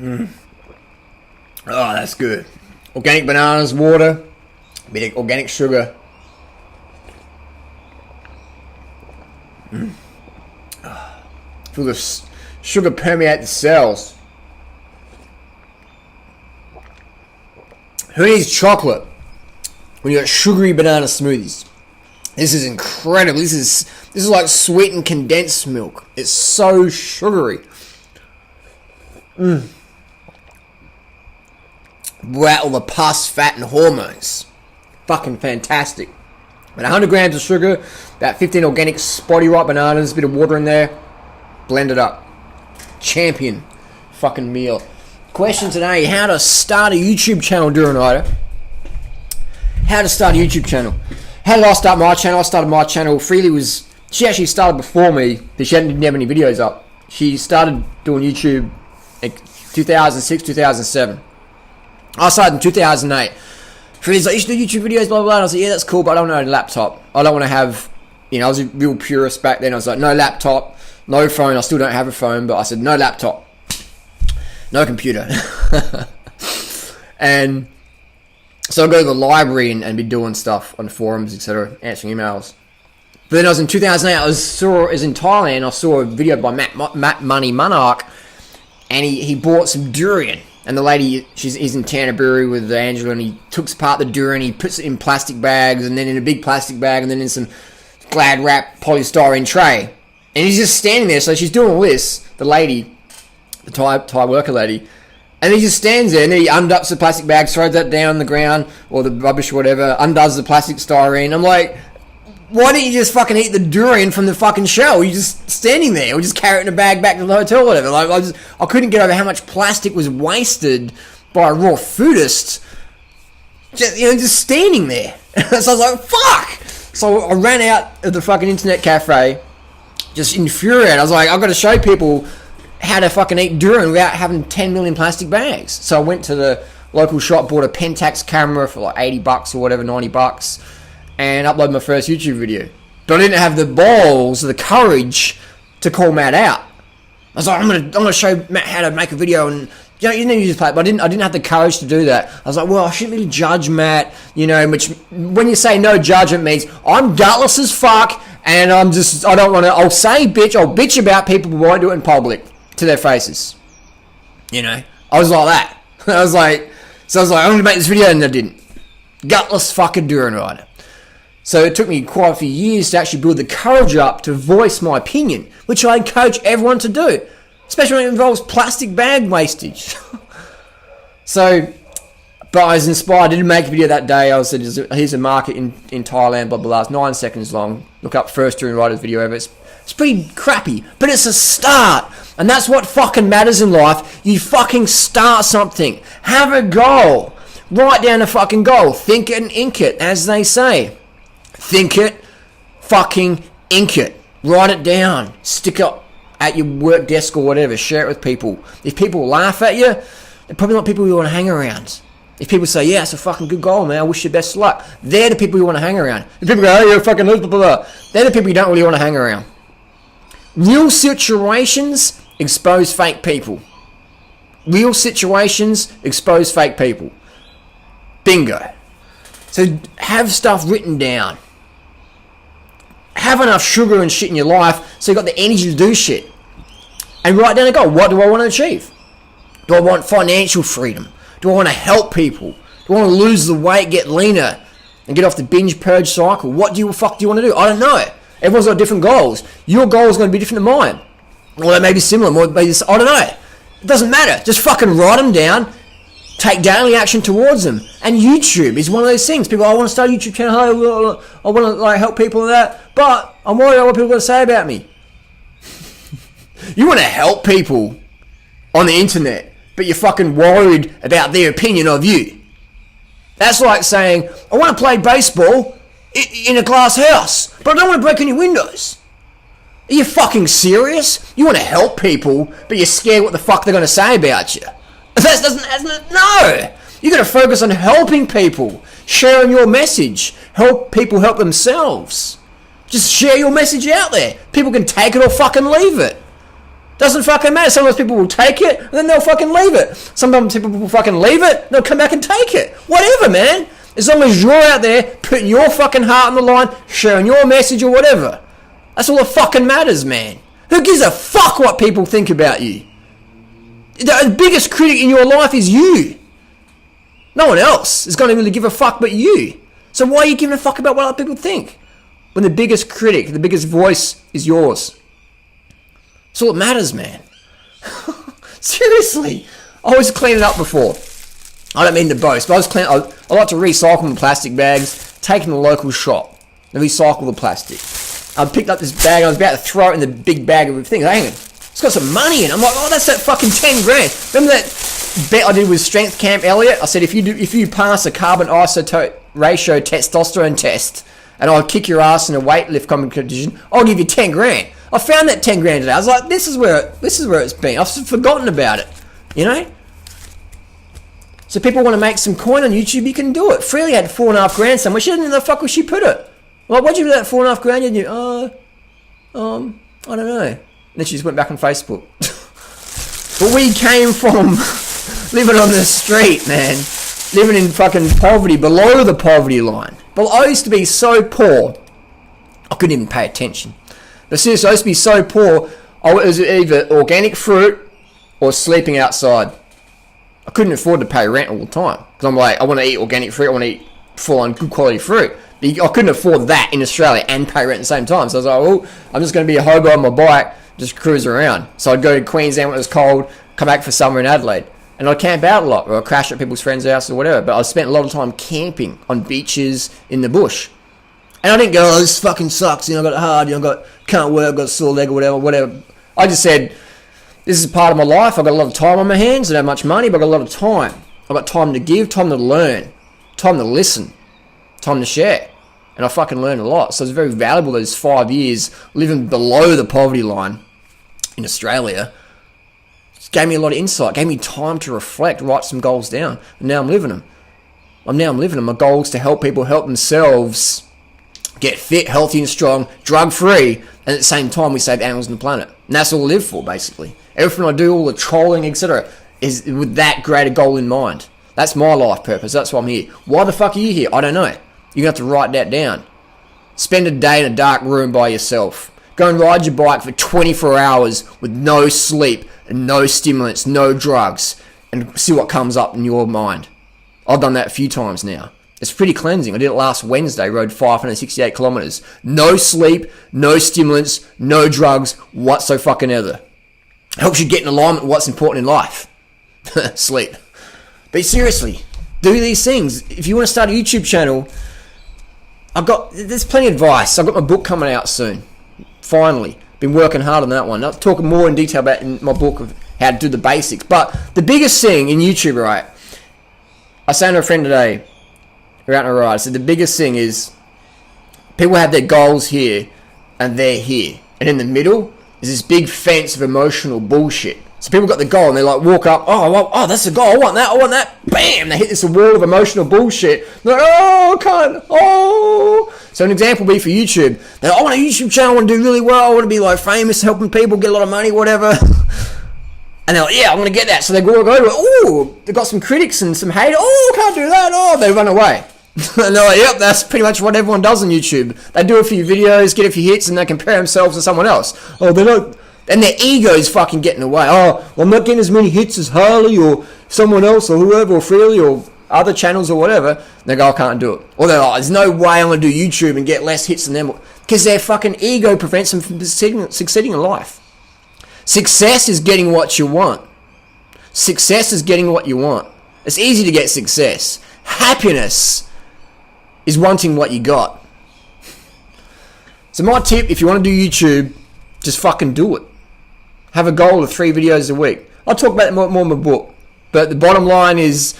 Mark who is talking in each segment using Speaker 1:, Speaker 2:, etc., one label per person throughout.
Speaker 1: Oh, that's good. Organic bananas, water, a bit of organic sugar. Feel the sugar permeate the cells. Who needs chocolate when you got sugary banana smoothies? This is incredible. This is like sweetened condensed milk. It's so sugary. Rattle the pus, fat, and hormones. Fucking fantastic. About 100 grams of sugar, about 15 organic spotty ripe bananas, a bit of water in there. Blend it up. Champion fucking meal. Question today, how to start a YouTube channel, Duranider. How to start a YouTube channel. How did I start my channel? I started my channel. She actually started before me, but she didn't have any videos up. She started doing YouTube in 2006, 2007. I started in 2008. Freely's like, you should do YouTube videos, blah, blah, blah. And I was like, yeah, that's cool, but I don't know a laptop. I don't want to have, I was a real purist back then. I was like, no laptop, no phone. I still don't have a phone, but I said, no laptop, no computer. And so I'd go to the library and be doing stuff on forums, etc., answering emails. But then I was in 2008, I was in Thailand, I saw a video by Matt Money Monarch, and he bought some durian. And the lady, he's in Canterbury with Angela, and he took apart the durian, he puts it in plastic bags, and then in a big plastic bag, and then in some Glad wrap polystyrene tray. And he's just standing there, so she's doing all this, the lady, the Thai worker lady, and he just stands there, and then he undoes the plastic bag, throws that down on the ground, or the rubbish or whatever, undoes the plastic styrene. I'm like, why don't you just fucking eat the durian from the fucking shell? You're just standing there, or just carry it in a bag back to the hotel or whatever. Like, I couldn't get over how much plastic was wasted by a raw foodist, just standing there. So I was like, fuck! So I ran out of the fucking internet cafe, just infuriated. I was like, I've got to show people how to fucking eat durian without having 10 million plastic bags. So I went to the local shop, bought a Pentax camera for like $80 or whatever, $90, and uploaded my first YouTube video. But I didn't have the balls, the courage to call Matt out. I was like, I'm gonna show Matt how to make a video, and you didn't use play, but I didn't have the courage to do that. I was like, well, I shouldn't really judge Matt, which when you say no judgment means I'm gutless as fuck, and I don't want to. I'll bitch about people, but won't do it in public to their faces. I was like that. I was like, I'm gonna make this video, and I didn't. Gutless fucking Duranider. So it took me quite a few years to actually build the courage up to voice my opinion, which I encourage everyone to do, especially when it involves plastic bag wastage. But I was inspired. I didn't make a video that day. I said, here's a market in Thailand, blah, blah, blah. It's 9 seconds long. Look up first Duranider's video ever. It's pretty crappy, but it's a start. And that's what fucking matters in life. You fucking start something. Have a goal. Write down a fucking goal. Think it and ink it, as they say. Think it, fucking ink it. Write it down. Stick it at your work desk or whatever. Share it with people. If people laugh at you, they're probably not people you want to hang around. If people say, yeah, it's a fucking good goal, man, I wish you best luck, they're the people you want to hang around. If people go, oh, you're a fucking blah, blah, blah, they're the people you don't really want to hang around. Real situations expose fake people. Real situations expose fake people. Bingo. So have stuff written down. Have enough sugar and shit in your life so you've got the energy to do shit. And write down a goal. What do I want to achieve? Do I want financial freedom? Do I want to help people? Do I want to lose the weight, get leaner, and get off the binge purge cycle? What do you want to do? I don't know. Everyone's got different goals. Your goal is going to be different than mine. Or they may be similar. I don't know. It doesn't matter. Just fucking write them down. Take daily action towards them. And YouTube is one of those things. People, I want to start a YouTube channel. I want to help people with that. But I'm worried about what people are going to say about me. You want to help people on the internet, but you're fucking worried about their opinion of you. That's like saying, I want to play baseball in a glass house, but I don't want to break any windows. Are you fucking serious? You want to help people, but you're scared what the fuck they're going to say about you. No! You got to focus on helping people, sharing your message, help people help themselves. Just share your message out there. People can take it or fucking leave it. Doesn't fucking matter. Sometimes people will take it, and then they'll fucking leave it. Sometimes people will fucking leave it, and they'll come back and take it. Whatever, man. As long as you're out there putting your fucking heart on the line, sharing your message or whatever. That's all that fucking matters, man. Who gives a fuck what people think about you? The biggest critic in your life is you. No one else is going to really give a fuck but you. So why are you giving a fuck about what other people think? When the biggest critic, the biggest voice is yours. That's all that matters, man. Seriously. I was cleaning up before. I don't mean to boast, but I like to recycle the plastic bags, take them to the local shop, and recycle the plastic. I picked up this bag, and I was about to throw it in the big bag of things. Hang on. It's got some money in it. I'm like, oh, that's that fucking 10 grand. Remember that bet I did with Strength Camp Elliot? I said, if you pass a carbon isotope ratio testosterone test, and I'll kick your ass in a weightlift competition, I'll give you 10 grand. I found that 10 grand today. I was like, this is where it's been. I've forgotten about it, you know? So people want to make some coin on YouTube, you can do it. Freely had 4.5 grand somewhere. She didn't know the fuck where she put it. Like, what'd you do with that 4.5 grand? You I don't know. And then she just went back on Facebook. But we came from living on the street, man. Living in fucking poverty, below the poverty line. But I used to be so poor, I couldn't even pay attention. But seriously, I used to be so poor, it was either organic fruit or sleeping outside. I couldn't afford to pay rent all the time. Because I'm like, I want to eat organic fruit, I want to eat full-on good quality fruit. But I couldn't afford that in Australia and pay rent at the same time. So I was like, well, I'm just going to be a hobo on my bike, just cruise around. So I'd go to Queensland when it was cold, come back for summer in Adelaide. And I'd camp out a lot, or I'd crash at people's friends' houses or whatever. But I spent a lot of time camping on beaches in the bush. And I didn't go, oh, this fucking sucks, you know, I got it hard, you know, can't work, got a sore leg or whatever. I just said, this is part of my life, I've got a lot of time on my hands, I don't have much money, but I've got a lot of time. I've got time to give, time to learn, time to listen, time to share. And I fucking learned a lot. So it's very valuable those 5 years living below the poverty line in Australia. It gave me a lot of insight, gave me time to reflect, write some goals down. And now I'm living them. My goal is to help people help themselves get fit, healthy and strong, drug-free, and at the same time we save animals on the planet. And that's all I live for, basically. Everything I do, all the trolling, etc., is with that greater goal in mind. That's my life purpose. That's why I'm here. Why the fuck are you here? I don't know. You're going to have to write that down. Spend a day in a dark room by yourself. Go and ride your bike for 24 hours with no sleep and no stimulants, no drugs, and see what comes up in your mind. I've done that a few times now. It's pretty cleansing. I did it last Wednesday, rode 568 kilometers. No sleep, no stimulants, no drugs, whatsoever. Helps you get in alignment with what's important in life. Sleep. But seriously, do these things. If you want to start a YouTube channel, there's plenty of advice. I've got my book coming out soon. Finally. Been working hard on that one. I'll talk more in detail about in my book of how to do the basics. But the biggest thing in YouTube, right? I was saying to a friend today, we're out on a ride. I said the biggest thing is people have their goals here and they're here. And in the middle is this big fence of emotional bullshit. So people got the goal and they like walk up, oh, that's the goal, I want that, bam, they hit this wall of emotional bullshit. They're like, oh, I can't, oh. So an example would be for YouTube. They're like, I want a YouTube channel, I want to do really well, I want to be like famous, helping people, get a lot of money, whatever. And they're like, yeah, I'm going to get that. So they go to it, oh, they've got some critics and some hate, oh, can't do that, oh, they run away. And they're like, yep, that's pretty much what everyone does on YouTube. They do a few videos, get a few hits, and they compare themselves to someone else. Oh, they don't. And their ego's fucking getting away. Oh, well, I'm not getting as many hits as Harley or someone else or whoever or Freely or other channels or whatever. And they go, I can't do it. Or they're like, there's no way I'm going to do YouTube and get less hits than them. Because their fucking ego prevents them from succeeding in life. Success is getting what you want. Success is getting what you want. It's easy to get success. Happiness is wanting what you got. So my tip, if you want to do YouTube, just fucking do it. Have a goal of 3 videos a week. I'll talk about it more in my book. But the bottom line is,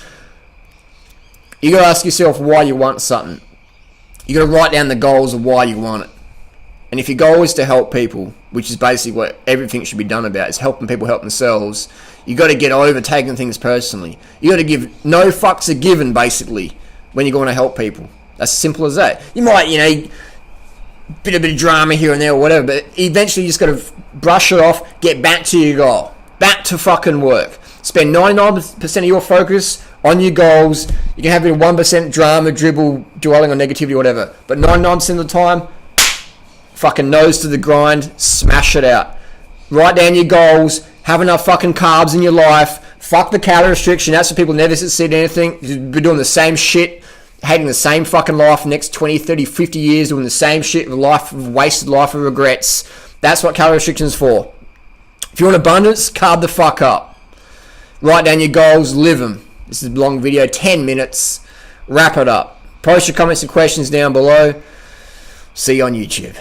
Speaker 1: you got to ask yourself why you want something. You got to write down the goals of why you want it. And if your goal is to help people, which is basically what everything should be done about, is helping people help themselves, you got to get over taking things personally. You got to give no fucks are given, basically, when you're going to help people. That's as simple as that. You might, bit of drama here and there or whatever, but eventually you just got to brush it off, get back to your goal, back to fucking work. Spend 99% of your focus on your goals. You can have a 1% drama, dribble, dwelling on negativity or whatever, but 99% of the time, fucking nose to the grind, smash it out. Write down your goals, have enough fucking carbs in your life, fuck the calorie restriction. That's why people never succeed at anything. You've been doing the same shit, hating the same fucking life for the next 20, 30, 50 years, doing the same shit, wasted life of regrets. That's what calorie restriction is for. If you want abundance, carb the fuck up. Write down your goals, live them. This is a long video, 10 minutes. Wrap it up. Post your comments and questions down below. See you on YouTube.